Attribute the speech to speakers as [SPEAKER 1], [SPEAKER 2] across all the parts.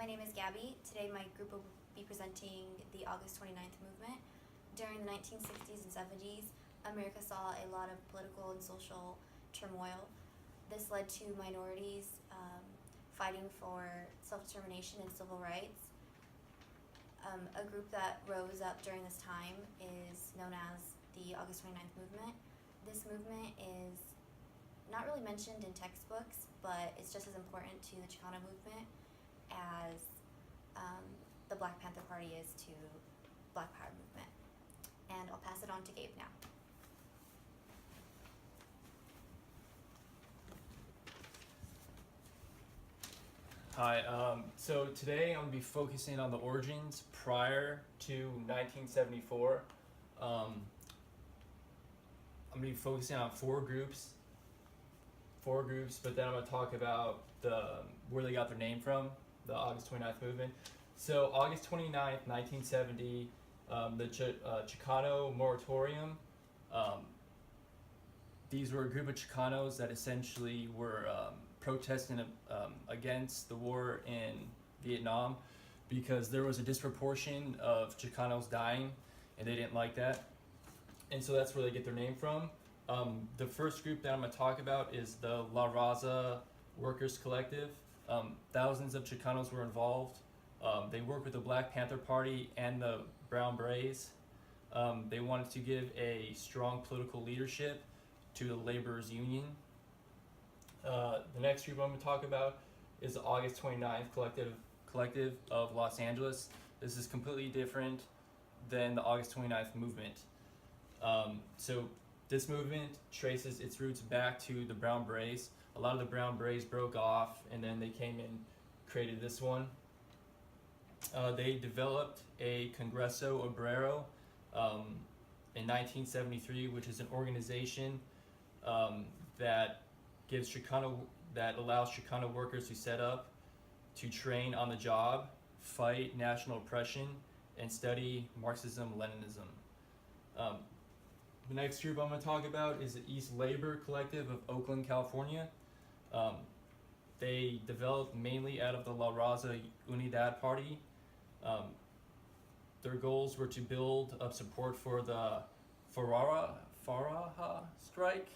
[SPEAKER 1] My name is Gabby. Today my group will be presenting the August 29th movement. During the 1960s and 70s, America saw a lot of political and social turmoil. This led to minorities fighting for self-determination and civil rights. A group that rose up during this time is known as the August 29th movement. This movement is not really mentioned in textbooks, but it's just as important to the Chicano movement as the Black Panther Party is to Black Power movement. And I'll pass it on to Gabe now.
[SPEAKER 2] Hi, so today I'm going to be focusing on the origins prior to 1974. I'm going to be focusing on four groups, but then I'm going to talk about where they got their name from, the August 29th movement. So August 29th, 1970, the Chicano Moratorium. These were a group of Chicanos that essentially were protesting against the war in Vietnam because there was a disproportion of Chicanos dying and they didn't like that. And so that's where they get their name from. The first group that I'm going to talk about is the La Raza Workers Collective. Thousands of Chicanos were involved. They worked with the Black Panther Party and the Brown Berets. They wanted to give a strong political leadership to the laborers' union. The next group I'm going to talk about is the August 29th Collective of Los Angeles. This is completely different than the August 29th movement. So this movement traces its roots back to the Brown Berets. A lot of the Brown Berets broke off and then they came and created this one. They developed a Congreso Obrero in 1973, which is an organization that allows Chicano workers to set up, to train on the job, fight national oppression, and study Marxism-Leninism. The next group I'm going to talk about is the East Labor Collective of Oakland, California. They developed mainly out of the La Raza Unidad Party. Their goals were to build up support for the Faraha strike.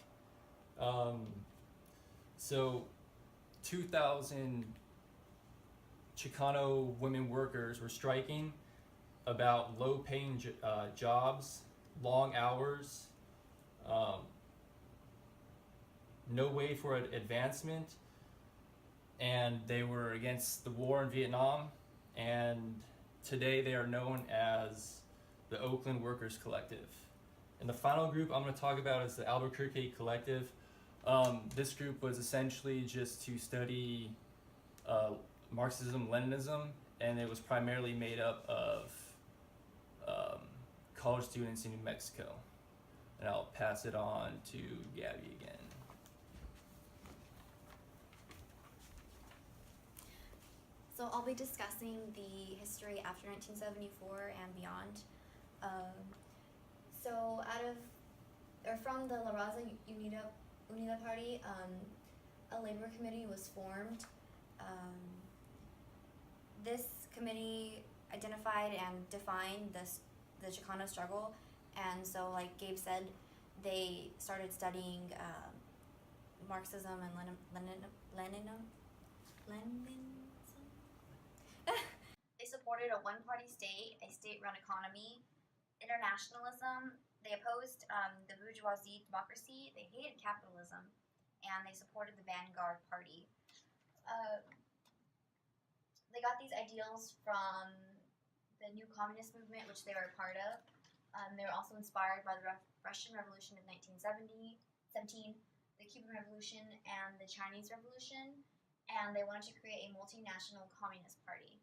[SPEAKER 2] So 2,000 Chicano women workers were striking about low-paying jobs, long hours, no way for advancement, and they were against the war in Vietnam, and today they are known as the Oakland Workers Collective. And the final group I'm going to talk about is the Albuquerque Collective. This group was essentially just to study Marxism-Leninism, and it was primarily made up of college students in New Mexico. And I'll pass it on to Gabby again.
[SPEAKER 1] So I'll be discussing the history after 1974 and beyond. So from the La Raza Unida Party, a labor committee was formed. This committee identified and defined the Chicano struggle, and so like Gabe said, they started studying Marxism and Leninism. They supported a one-party state, a state-run economy, internationalism. They opposed the bourgeoisie democracy. They hated capitalism, and they supported the Vanguard Party. They got these ideals from the new communist movement, which they were a part of. They were also inspired by the Russian Revolution of 1917, the Cuban Revolution, and the Chinese Revolution, and they wanted to create a multinational communist party.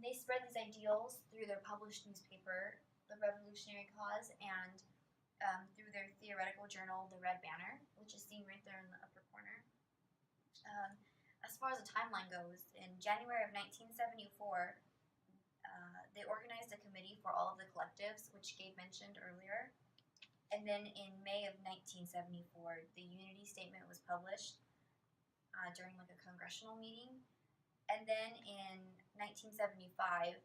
[SPEAKER 1] They spread these ideals through their published newspaper, The Revolutionary Cause, and through their theoretical journal, The Red Banner, which is seen right there in the upper corner. As far as the timeline goes, in January of 1974, they organized a committee for all of the collectives, which Gabe mentioned earlier. And then in May of 1974, the Unity Statement was published during like a congressional meeting. And then in 1975,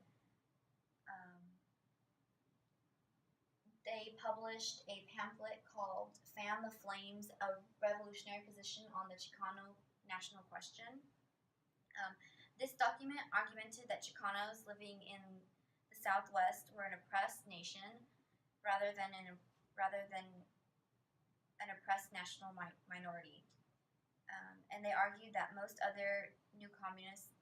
[SPEAKER 1] they published a pamphlet called Fan the Flames, a Revolutionary Position on the Chicano National Question. This document argumented that Chicanos living in the Southwest were an oppressed nation rather than an oppressed national minority. And they argued that most other new communist,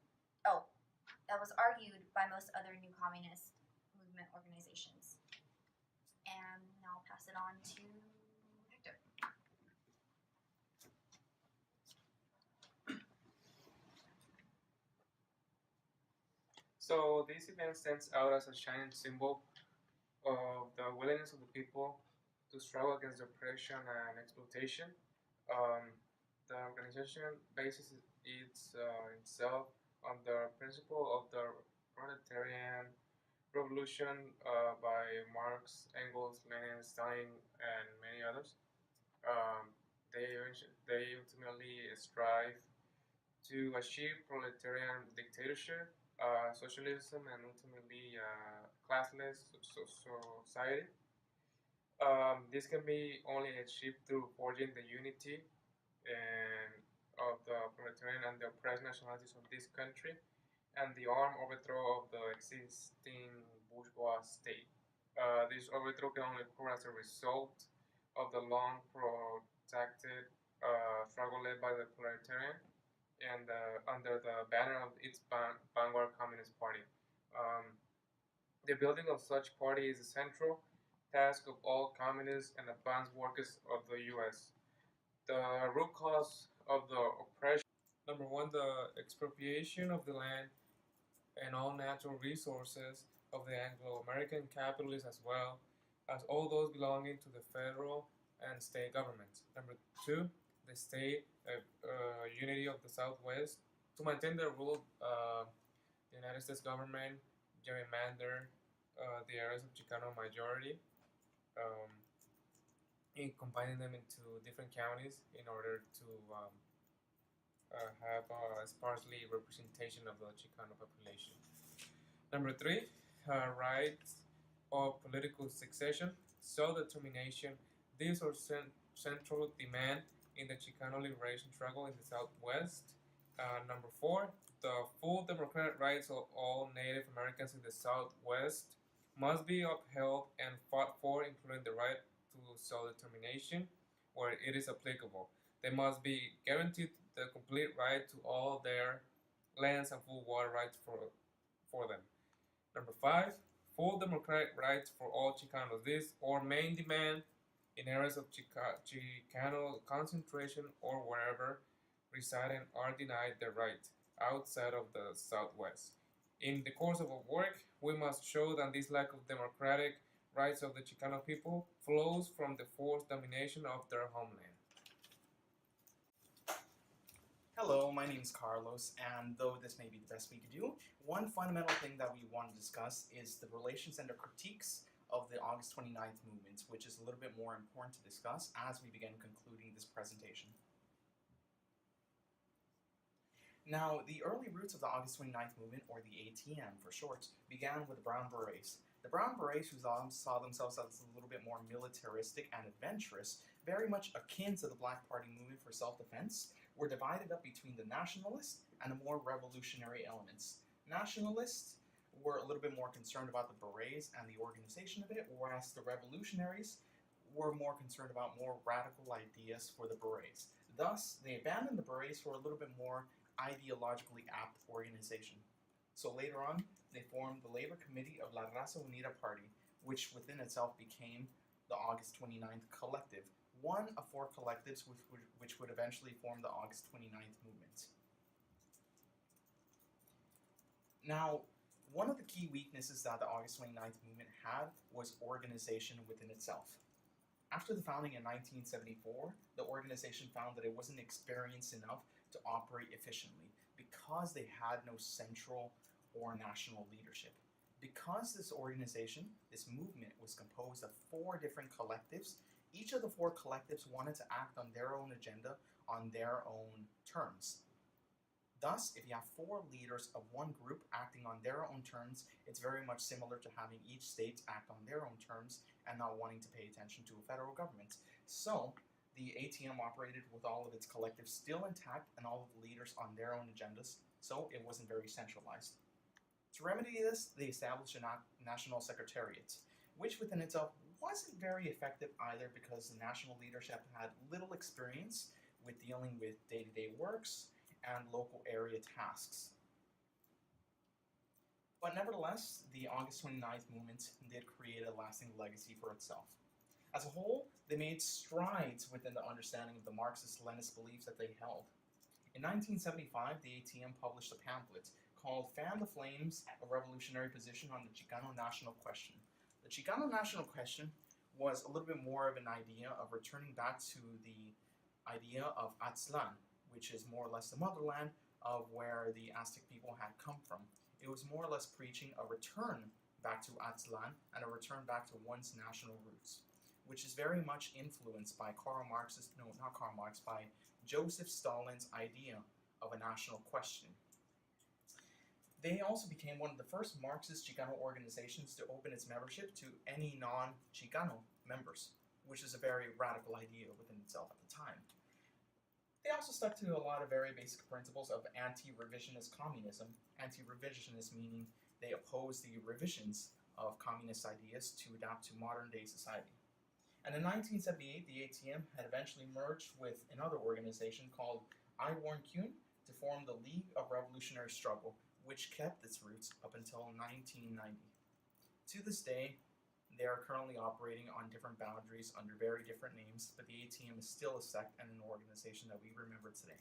[SPEAKER 1] that was argued by most other new communist movement organizations. And now I'll pass it on to Hector.
[SPEAKER 3] So this event stands out as a shining symbol of the willingness of the people to struggle against oppression and exploitation. The organization bases itself on the principle of the proletarian revolution by Marx, Engels, Lenin, Stalin, and many others. They ultimately strive to achieve proletarian dictatorship, socialism, and ultimately classless society. This can be only achieved through forging the unity and of the proletarian and the oppressed nationalities of this country and the armed overthrow of the existing bourgeois state. This overthrow can only occur as a result of the long protracted struggle led by the proletarian and under the banner of its vanguard Communist Party. Um, the building of such party is a central task of all communists and advanced workers of the U.S. The root cause of the oppression. Number one, the expropriation of the land and all natural resources of the Anglo-American capitalists as well as all those belonging to the federal and state governments. Number two, the state unity of the Southwest to maintain the rule. The United States government gerrymander the areas of Chicano majority, in combining them into different counties in order to have a sparsely representation of the Chicano population. Number three, rights of political succession, self-determination. These are central demand in the Chicano liberation struggle in the Southwest. Number four, the full democratic rights of all Native Americans in the Southwest must be upheld and fought for, including the right to self-determination where it is applicable. They must be guaranteed the complete right to all their lands and full water rights for them. Number five, full democratic rights for all Chicanos. This or main demand in areas of Chicano concentration or wherever residing are denied the right outside of the Southwest. In the course of our work, we must show that this lack of democratic rights of the Chicano people flows from the forced domination of their homeland.
[SPEAKER 4] Hello, my name is Carlos, and though this may be the best we could do, one fundamental thing that we want to discuss is the relations and the critiques of the August 29th movement, which is a little bit more important to discuss as we begin concluding this presentation. Now, the early roots of the August 29th movement, or the ATM for short, began with the Brown Berets. The Brown Berets, who saw themselves as a little bit more militaristic and adventurous, very much akin to the Black Party movement for self-defense, were divided up between the nationalists and the more revolutionary elements. Nationalists were a little bit more concerned about the berets and the organization of it, whereas the revolutionaries were more concerned about more radical ideas for the berets. Thus, they abandoned the berets for a little bit more ideologically apt organization. So later on, they formed the Labor Committee of La Raza Unida Party, which within itself became the August 29th Collective, one of four collectives which would eventually form the August 29th movement. Now, one of the key weaknesses that the August 29th movement had was organization within itself. After the founding in 1974, the organization found that it wasn't experienced enough to operate efficiently because they had no central or national leadership. Because this organization, this movement, was composed of four different collectives, each of the four collectives wanted to act on their own agenda on their own terms. Thus, if you have four leaders of one group acting on their own terms, it's very much similar to having each state act on their own terms and not wanting to pay attention to a federal government. So, the ATM operated with all of its collectives still intact and all of the leaders on their own agendas, so it wasn't very centralized. To remedy this, they established a national secretariat, which within itself wasn't very effective either because the national leadership had little experience with dealing with day-to-day works and local area tasks. But nevertheless, the August 29th movement did create a lasting legacy for itself. As a whole, they made strides within the understanding of the Marxist-Leninist beliefs that they held. In 1975, the ATM published a pamphlet called Fan the Flames, a Revolutionary Position on the Chicano National Question. The Chicano National Question was a little bit more of an idea of returning back to the idea of Aztlan, which is more or less the motherland of where the Aztec people had come from. It was more or less preaching a return back to Aztlan and a return back to one's national roots, which is very much influenced by by Joseph Stalin's idea of a national question. They also became one of the first Marxist Chicano organizations to open its membership to any non-Chicano members, which is a very radical idea within itself at the time. They also stuck to a lot of very basic principles of anti-revisionist communism. Anti-revisionist meaning they oppose the revisions of communist ideas to adapt to modern-day society. And in 1978, the ATM had eventually merged with another organization called I Warn Kuhn to form the League of Revolutionary Struggle, which kept its roots up until 1990. To this day, they are currently operating on different boundaries under very different names, but the ATM is still a sect and an organization that we remember today.